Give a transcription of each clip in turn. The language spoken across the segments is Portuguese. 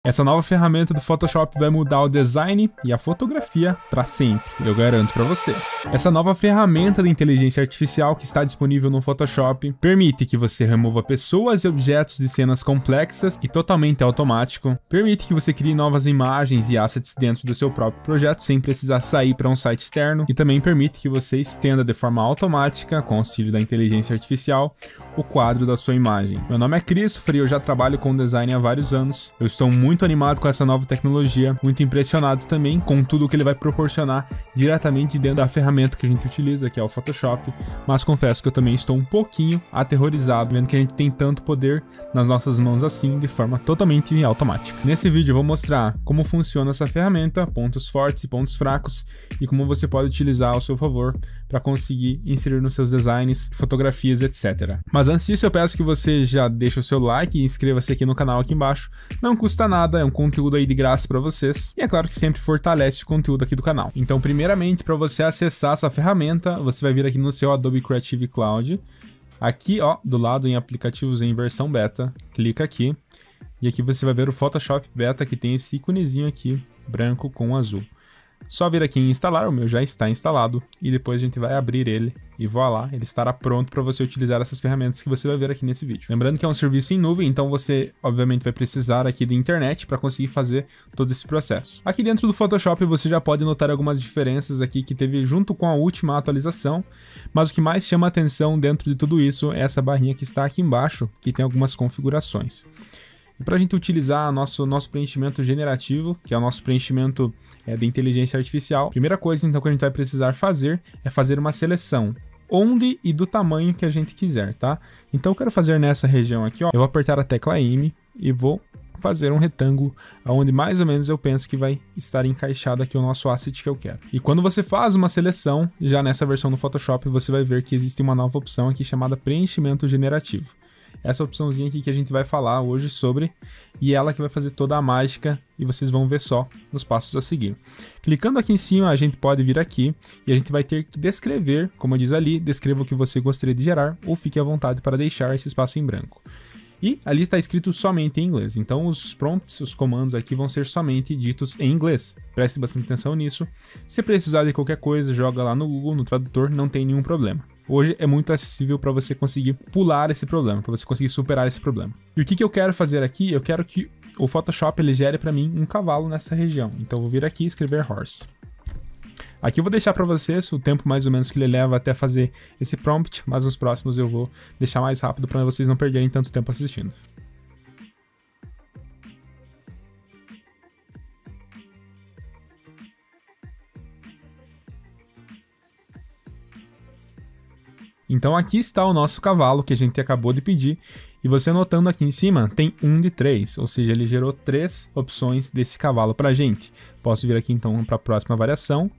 Essa nova ferramenta do Photoshop vai mudar o design e a fotografia para sempre, eu garanto para você. Essa nova ferramenta de inteligência artificial que está disponível no Photoshop permite que você remova pessoas e objetos de cenas complexas e totalmente automático, permite que você crie novas imagens e assets dentro do seu próprio projeto sem precisar sair para um site externo e também permite que você estenda de forma automática, com o auxílio da inteligência artificial, o quadro da sua imagem. Meu nome é Christopher e eu já trabalho com design há vários anos. Eu estou muito animado com essa nova tecnologia, muito impressionado também com tudo o que ele vai proporcionar diretamente dentro da ferramenta que a gente utiliza, que é o Photoshop, mas confesso que eu também estou um pouquinho aterrorizado, vendo que a gente tem tanto poder nas nossas mãos assim, de forma totalmente automática. Nesse vídeo eu vou mostrar como funciona essa ferramenta, pontos fortes e pontos fracos, e como você pode utilizar ao seu favor para conseguir inserir nos seus designs, fotografias, etc. Mas antes disso eu peço que você já deixe o seu like e inscreva-se aqui no canal aqui embaixo, não custa nada, é um conteúdo aí de graça para vocês, e é claro que sempre fortalece o conteúdo aqui do canal. Então primeiramente, para você acessar essa ferramenta, você vai vir aqui no seu Adobe Creative Cloud, aqui ó, do lado em aplicativos em versão beta, clica aqui, e aqui você vai ver o Photoshop Beta que tem esse íconezinho aqui, branco com azul. Só vir aqui em instalar, o meu já está instalado, e depois a gente vai abrir ele e voilá, ele estará pronto para você utilizar essas ferramentas que você vai ver aqui nesse vídeo. Lembrando que é um serviço em nuvem, então você obviamente vai precisar aqui de internet para conseguir fazer todo esse processo. Aqui dentro do Photoshop você já pode notar algumas diferenças aqui que teve junto com a última atualização, mas o que mais chama a atenção dentro de tudo isso é essa barrinha que está aqui embaixo, que tem algumas configurações. E para a gente utilizar nosso preenchimento generativo, que é o nosso preenchimento de inteligência artificial, a primeira coisa então que a gente vai precisar fazer é fazer uma seleção onde e do tamanho que a gente quiser, tá? Então eu quero fazer nessa região aqui, ó, eu vou apertar a tecla M e vou fazer um retângulo onde mais ou menos eu penso que vai estar encaixado aqui o nosso asset que eu quero. E quando você faz uma seleção, já nessa versão do Photoshop, você vai ver que existe uma nova opção aqui chamada preenchimento generativo. Essa opçãozinha aqui que a gente vai falar hoje sobre, e ela que vai fazer toda a mágica, e vocês vão ver só nos passos a seguir. Clicando aqui em cima, a gente pode vir aqui, e a gente vai ter que descrever, como diz ali, descreva o que você gostaria de gerar, ou fique à vontade para deixar esse espaço em branco. E ali está escrito somente em inglês, então os prompts, os comandos aqui vão ser somente ditos em inglês. Preste bastante atenção nisso. Se precisar de qualquer coisa, joga lá no Google, no tradutor, não tem nenhum problema. Hoje é muito acessível para você conseguir pular esse problema, para você conseguir superar esse problema. E o que eu quero fazer aqui? Eu quero que o Photoshop ele gere para mim um cavalo nessa região. Então eu vou vir aqui e escrever horse. Aqui eu vou deixar para vocês o tempo mais ou menos que ele leva até fazer esse prompt, mas nos próximos eu vou deixar mais rápido para vocês não perderem tanto tempo assistindo. Então aqui está o nosso cavalo que a gente acabou de pedir, e você notando aqui em cima tem 1 de 3, ou seja, ele gerou 3 opções desse cavalo para a gente. Posso vir aqui então para a próxima variação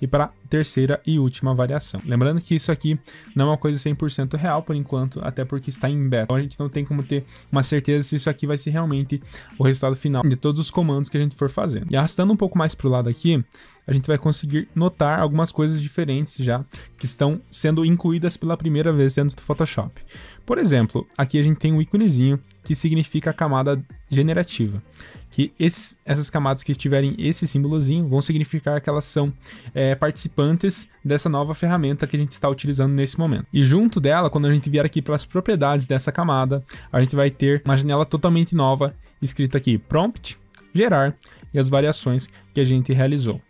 e para a terceira e última variação. Lembrando que isso aqui não é uma coisa 100% real por enquanto, até porque está em beta. Então a gente não tem como ter uma certeza se isso aqui vai ser realmente o resultado final de todos os comandos que a gente for fazendo. E arrastando um pouco mais para o lado aqui, a gente vai conseguir notar algumas coisas diferentes já que estão sendo incluídas pela primeira vez dentro do Photoshop. Por exemplo, aqui a gente tem um íconezinho que significa a camada generativa, que essas camadas que tiverem esse símbolozinho vão significar que elas são participantes dessa nova ferramenta que a gente está utilizando nesse momento. E junto dela, quando a gente vier aqui pelas propriedades dessa camada, a gente vai ter uma janela totalmente nova, escrita aqui prompt, gerar e as variações que a gente realizou.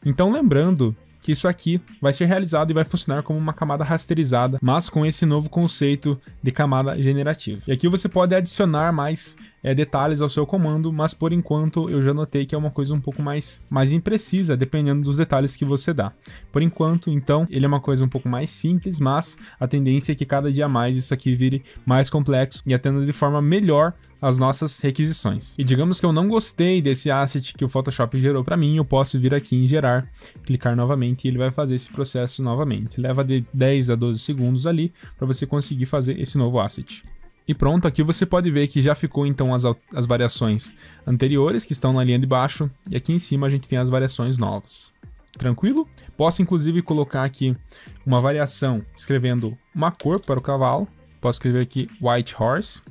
Então lembrando que isso aqui vai ser realizado e vai funcionar como uma camada rasterizada, mas com esse novo conceito de camada generativa. E aqui você pode adicionar mais detalhes ao seu comando, mas por enquanto eu já notei que é uma coisa um pouco mais imprecisa, dependendo dos detalhes que você dá. Por enquanto, então, ele é uma coisa um pouco mais simples, mas a tendência é que cada dia mais isso aqui vire mais complexo e atenda de forma melhor as nossas requisições. E digamos que eu não gostei desse asset que o Photoshop gerou para mim, eu posso vir aqui em gerar, clicar novamente e ele vai fazer esse processo novamente. Leva de 10 a 12 segundos ali para você conseguir fazer esse novo asset. E pronto, aqui você pode ver que já ficou então as variações anteriores que estão na linha de baixo, e aqui em cima a gente tem as variações novas. Tranquilo? Posso inclusive colocar aqui uma variação escrevendo uma cor para o cavalo. Posso escrever aqui white horse,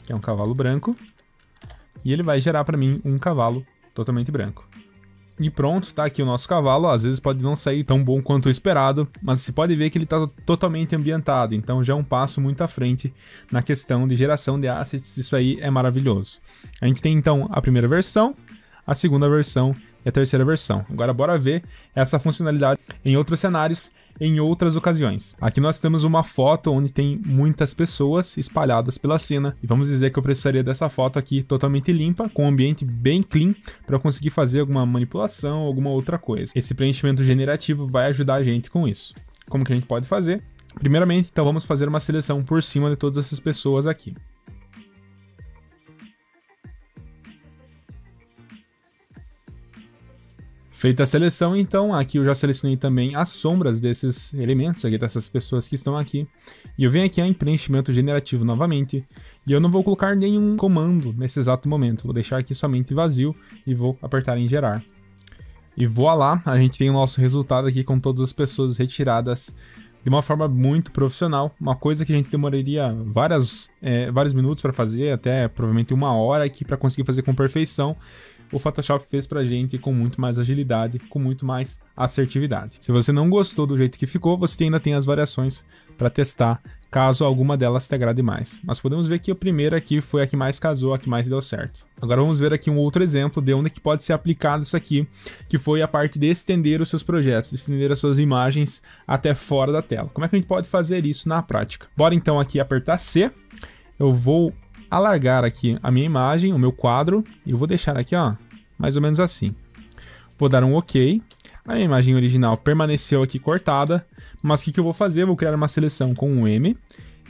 que é um cavalo branco. e ele vai gerar para mim um cavalo totalmente branco. E pronto, tá aqui o nosso cavalo. Às vezes pode não sair tão bom quanto o esperado, mas você pode ver que ele está totalmente ambientado, então já é um passo muito à frente na questão de geração de assets. Isso aí é maravilhoso. A gente tem então a primeira versão, a segunda versão e a terceira versão. Agora bora ver essa funcionalidade em outros cenários, em outras ocasiões. Aqui nós temos uma foto onde tem muitas pessoas espalhadas pela cena, e vamos dizer que eu precisaria dessa foto aqui totalmente limpa, com um ambiente bem clean, para eu conseguir fazer alguma manipulação, alguma outra coisa. Esse preenchimento generativo vai ajudar a gente com isso. Como que a gente pode fazer? Primeiramente, então vamos fazer uma seleção por cima de todas essas pessoas aqui. Feita a seleção, então, aqui eu já selecionei também as sombras desses elementos, aqui dessas pessoas que estão aqui. E eu venho aqui em preenchimento generativo novamente, e eu não vou colocar nenhum comando nesse exato momento. Vou deixar aqui somente vazio e vou apertar em gerar. E voa lá, a gente tem o nosso resultado aqui com todas as pessoas retiradas de uma forma muito profissional. Uma coisa que a gente demoraria vários minutos para fazer, até provavelmente 1 hora aqui para conseguir fazer com perfeição. O Photoshop fez pra gente com muito mais agilidade, com muito mais assertividade. Se você não gostou do jeito que ficou, você ainda tem as variações para testar, caso alguma delas te agrade mais. Mas podemos ver que a primeira aqui foi a que mais casou, a que mais deu certo. Agora vamos ver aqui um outro exemplo de onde que pode ser aplicado isso aqui, que foi a parte de estender os seus projetos, de estender as suas imagens até fora da tela. Como é que a gente pode fazer isso na prática? Bora então aqui apertar C, eu vou alargar aqui a minha imagem, o meu quadro, e eu vou deixar aqui, ó, mais ou menos assim. Vou dar um OK. A minha imagem original permaneceu aqui cortada, mas o que eu vou fazer? Eu vou criar uma seleção com um M,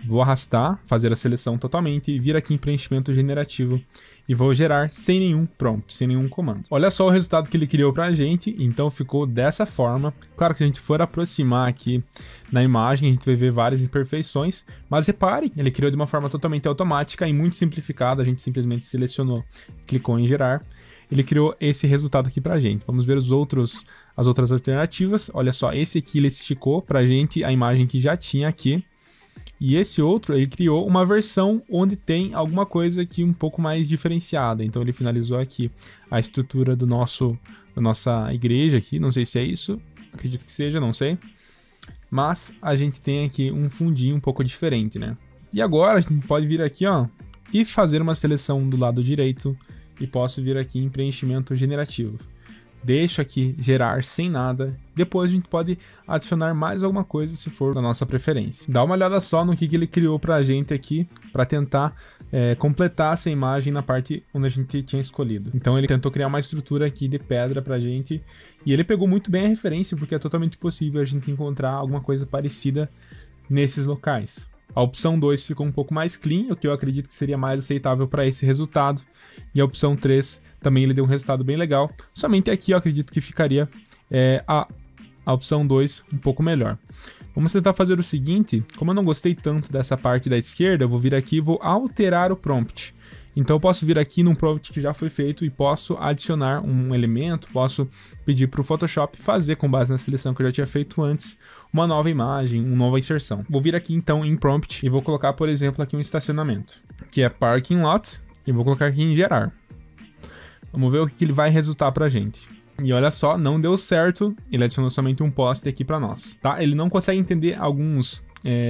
vou arrastar, fazer a seleção totalmente e vir aqui em preenchimento generativo e vou gerar sem nenhum prompt, sem nenhum comando. Olha só o resultado que ele criou pra gente, então ficou dessa forma. Claro que se a gente for aproximar aqui na imagem, a gente vai ver várias imperfeições, mas repare, ele criou de uma forma totalmente automática e muito simplificada. A gente simplesmente selecionou, clicou em gerar, ele criou esse resultado aqui pra gente. Vamos ver as outras alternativas. Olha só, esse aqui ele esticou pra gente a imagem que já tinha aqui. E esse outro, ele criou uma versão onde tem alguma coisa aqui um pouco mais diferenciada. Então ele finalizou aqui a estrutura da nossa igreja aqui. Não sei se é isso, acredito que seja, não sei. Mas a gente tem aqui um fundinho um pouco diferente, né? E agora a gente pode vir aqui, ó, e fazer uma seleção do lado direito. E posso vir aqui em preenchimento generativo. Deixo aqui gerar sem nada. Depois a gente pode adicionar mais alguma coisa se for da nossa preferência. Dá uma olhada só no que ele criou pra gente aqui, para tentar completar essa imagem na parte onde a gente tinha escolhido. Então ele tentou criar uma estrutura aqui de pedra pra gente, e ele pegou muito bem a referência, porque é totalmente possível a gente encontrar alguma coisa parecida nesses locais. A opção 2 ficou um pouco mais clean, o que eu acredito que seria mais aceitável para esse resultado. E a opção 3 também ele deu um resultado bem legal. Somente aqui eu acredito que ficaria a opção 2 um pouco melhor. Vamos tentar fazer o seguinte: como eu não gostei tanto dessa parte da esquerda, eu vou vir aqui e vou alterar o prompt. Então eu posso vir aqui num prompt que já foi feito e posso adicionar um elemento, posso pedir para o Photoshop fazer, com base na seleção que eu já tinha feito antes, uma nova imagem, uma nova inserção. Vou vir aqui então em prompt e vou colocar, por exemplo, aqui um estacionamento, que é parking lot, e vou colocar aqui em gerar. Vamos ver o que ele vai resultar pra gente. E olha só, não deu certo, ele adicionou somente um poste aqui para nós, tá? Ele não consegue entender alguns,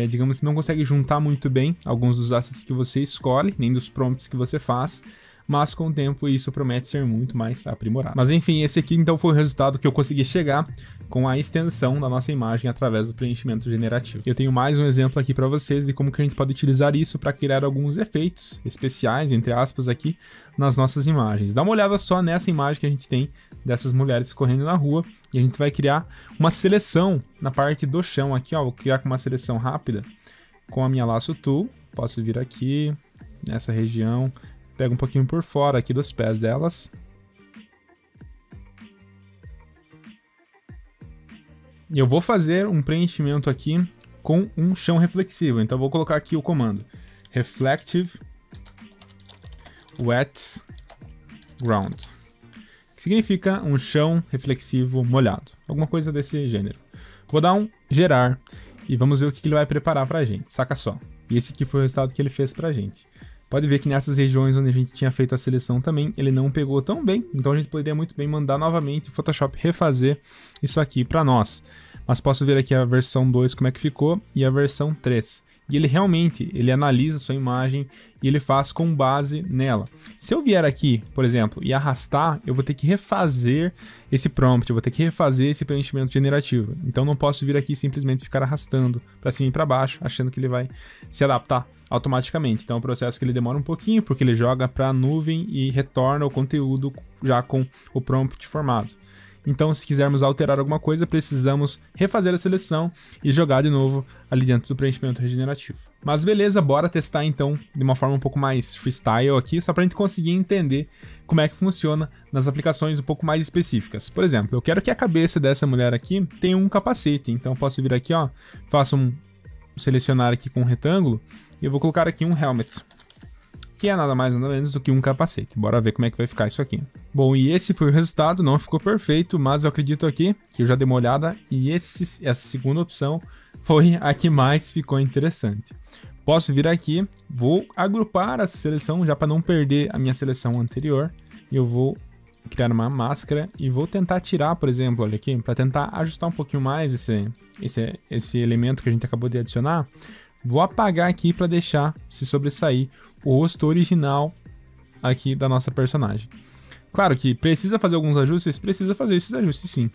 digamos que não consegue juntar muito bem alguns dos assets que você escolhe, nem dos prompts que você faz, mas com o tempo isso promete ser muito mais aprimorado. Mas enfim, esse aqui então foi o resultado que eu consegui chegar com a extensão da nossa imagem através do preenchimento generativo. Eu tenho mais um exemplo aqui para vocês de como que a gente pode utilizar isso para criar alguns efeitos especiais, entre aspas, aqui nas nossas imagens. Dá uma olhada só nessa imagem que a gente tem dessas mulheres correndo na rua, e a gente vai criar uma seleção na parte do chão aqui, ó. Vou criar com uma seleção rápida com a minha laço tool. Posso vir aqui nessa região, pego um pouquinho por fora aqui dos pés delas. E eu vou fazer um preenchimento aqui com um chão reflexivo. Então eu vou colocar aqui o comando Reflective Wet Ground, que significa um chão reflexivo molhado, alguma coisa desse gênero. Vou dar um gerar e vamos ver o que ele vai preparar pra gente, saca só. E esse aqui foi o resultado que ele fez pra gente. Pode ver que nessas regiões onde a gente tinha feito a seleção também, ele não pegou tão bem, então a gente poderia muito bem mandar novamente o Photoshop refazer isso aqui para nós. Mas posso ver aqui a versão 2 como é que ficou e a versão 3. E ele realmente, ele analisa a sua imagem e ele faz com base nela. Se eu vier aqui, por exemplo, e arrastar, eu vou ter que refazer esse prompt, eu vou ter que refazer esse preenchimento generativo. Então não posso vir aqui e simplesmente ficar arrastando para cima e para baixo, achando que ele vai se adaptar automaticamente. Então é um processo que ele demora um pouquinho, porque ele joga para a nuvem e retorna o conteúdo já com o prompt formado. Então, se quisermos alterar alguma coisa, precisamos refazer a seleção e jogar de novo ali dentro do preenchimento regenerativo. Mas beleza, bora testar então de uma forma um pouco mais freestyle aqui, só para a gente conseguir entender como é que funciona nas aplicações um pouco mais específicas. Por exemplo, eu quero que a cabeça dessa mulher aqui tenha um capacete, então eu posso vir aqui, ó, faço selecionar aqui com um retângulo e eu vou colocar aqui um helmet, que é nada mais nada menos do que um capacete. Bora ver como é que vai ficar isso aqui. Bom, e esse foi o resultado, não ficou perfeito, mas eu acredito aqui que eu já dei uma olhada e essa segunda opção foi a que mais ficou interessante. Posso vir aqui, vou agrupar essa seleção já para não perder a minha seleção anterior. Eu vou criar uma máscara e vou tentar tirar, por exemplo, olha aqui, para tentar ajustar um pouquinho mais esse elemento que a gente acabou de adicionar. Vou apagar aqui para deixar se sobressair o rosto original aqui da nossa personagem. Claro que precisa fazer alguns ajustes, precisa fazer esses ajustes sim,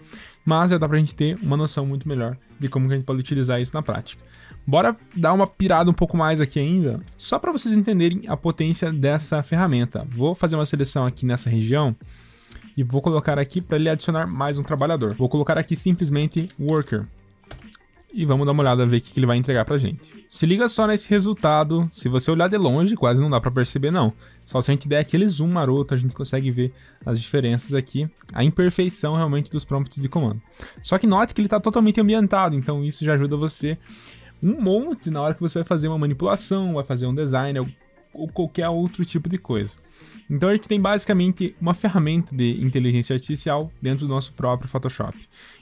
mas já dá pra gente ter uma noção muito melhor de como que a gente pode utilizar isso na prática. Bora dar uma pirada um pouco mais aqui ainda, só para vocês entenderem a potência dessa ferramenta. Vou fazer uma seleção aqui nessa região e vou colocar aqui para ele adicionar mais um trabalhador. Vou colocar aqui simplesmente worker. E vamos dar uma olhada, ver o que ele vai entregar pra gente. Se liga só nesse resultado, se você olhar de longe, quase não dá pra perceber não. Só se a gente der aquele zoom maroto, a gente consegue ver as diferenças aqui, a imperfeição realmente dos prompts de comando. Só que note que ele tá totalmente ambientado, então isso já ajuda você um monte na hora que você vai fazer uma manipulação, vai fazer um design ou qualquer outro tipo de coisa. Então a gente tem basicamente uma ferramenta de inteligência artificial dentro do nosso próprio Photoshop.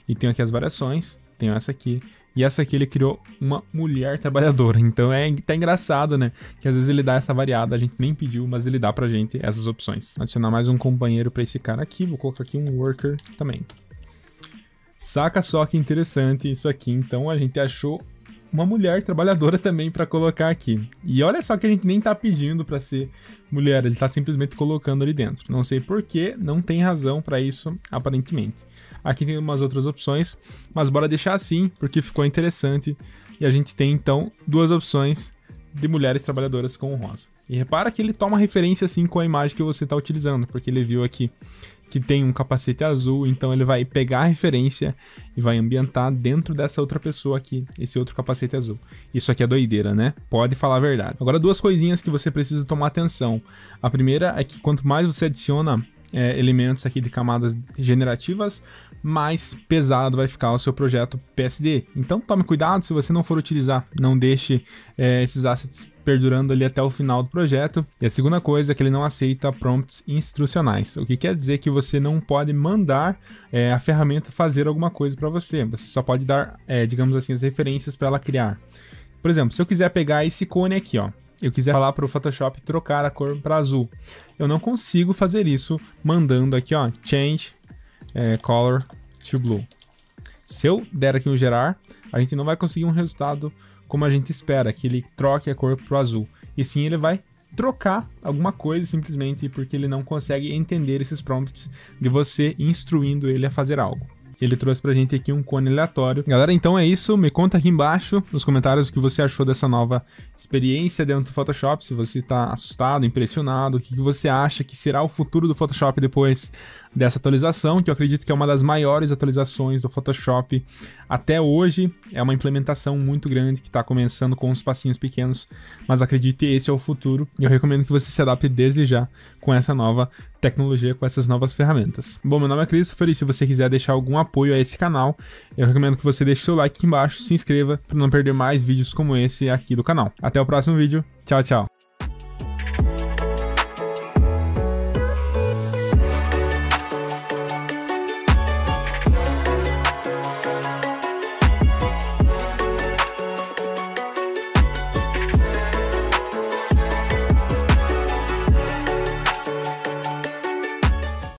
E tem aqui as variações, tem essa aqui. E essa aqui ele criou uma mulher trabalhadora, então é até engraçado, né? Que às vezes ele dá essa variada, a gente nem pediu, mas ele dá pra gente essas opções. Adicionar mais um companheiro pra esse cara aqui, vou colocar aqui um worker também. Saca só que interessante isso aqui, então a gente achou uma mulher trabalhadora também pra colocar aqui. E olha só que a gente nem tá pedindo pra ser mulher, ele tá simplesmente colocando ali dentro. Não sei porquê, não tem razão pra isso, aparentemente. Aqui tem umas outras opções, mas bora deixar assim, porque ficou interessante. E a gente tem, então, duas opções de mulheres trabalhadoras com rosa. E repara que ele toma referência, assim, com a imagem que você está utilizando, porque ele viu aqui que tem um capacete azul, então ele vai pegar a referência e vai ambientar dentro dessa outra pessoa aqui, esse outro capacete azul. Isso aqui é doideira, né? Pode falar a verdade. Agora, duas coisinhas que você precisa tomar atenção. A primeira é que quanto mais você adiciona elementos aqui de camadas generativas, mais pesado vai ficar o seu projeto PSD. Então tome cuidado, se você não for utilizar, não deixe esses assets perdurando ali até o final do projeto. E a segunda coisa é que ele não aceita prompts instrucionais, o que quer dizer que você não pode mandar a ferramenta fazer alguma coisa para você. Você só pode dar, digamos assim, as referências para ela criar. Por exemplo, se eu quiser pegar esse cone aqui, ó, eu quiser falar para o Photoshop trocar a cor para azul, eu não consigo fazer isso mandando aqui, ó, change color to blue. Se eu der aqui um gerar, a gente não vai conseguir um resultado como a gente espera, que ele troque a cor para o azul. E sim, ele vai trocar alguma coisa simplesmente porque ele não consegue entender esses prompts de você instruindo ele a fazer algo. Ele trouxe pra gente aqui um cone aleatório. Galera, então é isso. Me conta aqui embaixo nos comentários o que você achou dessa nova experiência dentro do Photoshop. Se você está assustado, impressionado, o que você acha que será o futuro do Photoshop depois dessa atualização, que eu acredito que é uma das maiores atualizações do Photoshop até hoje. É uma implementação muito grande que está começando com uns passinhos pequenos, mas acredite, esse é o futuro. E eu recomendo que você se adapte desde já com essa nova tecnologia, com essas novas ferramentas. Bom, meu nome é Christopher e se você quiser deixar algum apoio a esse canal, eu recomendo que você deixe seu like aqui embaixo, se inscreva para não perder mais vídeos como esse aqui do canal. Até o próximo vídeo. Tchau, tchau.